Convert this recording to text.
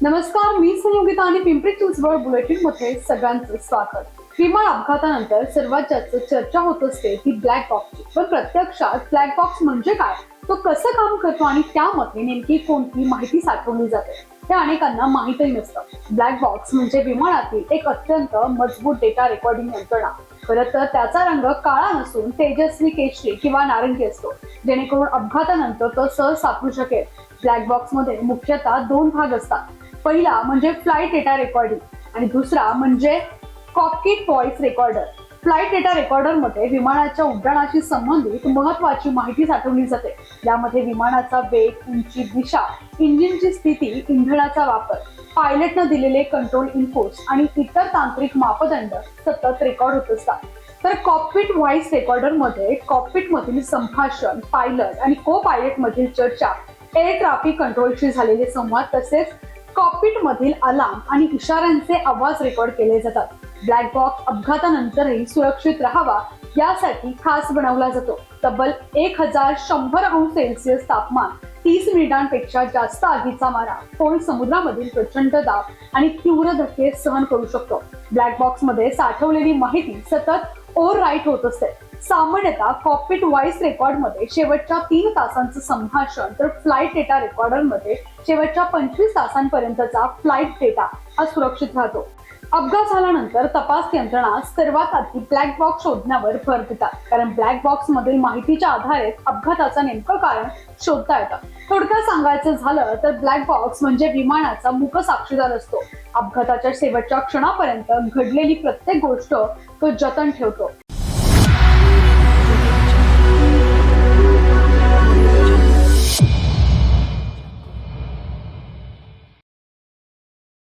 नमस्कार, मी संयोगिता आणि पिंपरी चिंचवड बुलेटिन मध्ये सगळ्यांचं स्वागत. विमान अपघातानंतर सर्वात जास्त चर्चा होत असते ती ब्लॅक बॉक्सची. पण प्रत्यक्षात ब्लॅक बॉक्स म्हणजे काय, तो कसं काम करतो आणि त्यामध्ये नेमकी कोणती माहिती साठवली जाते हे अनेकांना माहितही नसतं. ब्लॅक बॉक्स म्हणजे विमानातील एक अत्यंत मजबूत डेटा रेकॉर्डिंग यंत्रणा. खरं तर त्याचा रंग काळा नसून तेजस्वी केशरी किंवा नारंगी असतो, जेणेकरून अपघातानंतर तो सहज सापडू शकेल. ब्लॅक बॉक्स मध्ये मुख्यतः दोन भाग असतात. पहिला म्हणजे फ्लाईट डेटा रेकॉर्डिंग आणि दुसरा म्हणजे cockpit voice recorder. Flight data recorder मध्ये विमानाच्या उड्डाणाशी संबंधित महत्वाची माहिती साठवली जाते. यामध्ये विमानाचा वेग, उंची, दिशा, इंजिनची स्थिती, इंधनाचा वापर, पायलटनं दिलेले कंट्रोल इनपुट्स आणि इतर तांत्रिक मापदंड सतत रेकॉर्ड होत असतात. तर कॉकपिट व्हॉइस रेकॉर्डर मध्ये कॉकपिट मधील संभाषण, पायलट आणि को पायलट मधील चर्चा, एअर ट्रॅफिक कंट्रोलशी झालेले संवाद तसेच कॉकपिट मधील अलार्म आणि इशाऱ्यांचे आवाज रेकॉर्ड केले जातात. ब्लॅक बॉक्स अपघातानंतरही सुरक्षित राहावा यासाठी खास बनवला जातो. तब्बल 1100°C तापमान, 30 मिनिटांपेक्षा जास्त आगीचा मारा, खोल समुद्रामधील प्रचंड दाब आणि तीव्र धक्के सहन करू शकतो. ब्लॅक बॉक्स मध्ये साठवलेली माहिती सतत ओव्हरराईट होत असते. सामान्यतः कॉकपिट व्हॉइस रेकॉर्ड मध्ये शेवटच्या 3 तासांचं संभाषण, तर फ्लाईट डेटा रेकॉर्डर मध्ये शेवटच्या 25 तासांपर्यंतचा फ्लाईट डेटा हा सुरक्षित राहतो. अपघात झाल्यानंतर तपास यंत्रणा सर्वात आधी ब्लॅक बॉक्स शोधण्यावर भर देतात, कारण ब्लॅक बॉक्स मधील माहितीच्या आधारे अपघाताचं नेमकं कारण शोधता येतं. थोडक्यात सांगायचं झालं तर ब्लॅक बॉक्स म्हणजे विमानाचा मूक साक्षीदार असतो. अपघाताच्या शेवटच्या क्षणापर्यंत घडलेली प्रत्येक गोष्ट तो जतन ठेवतो.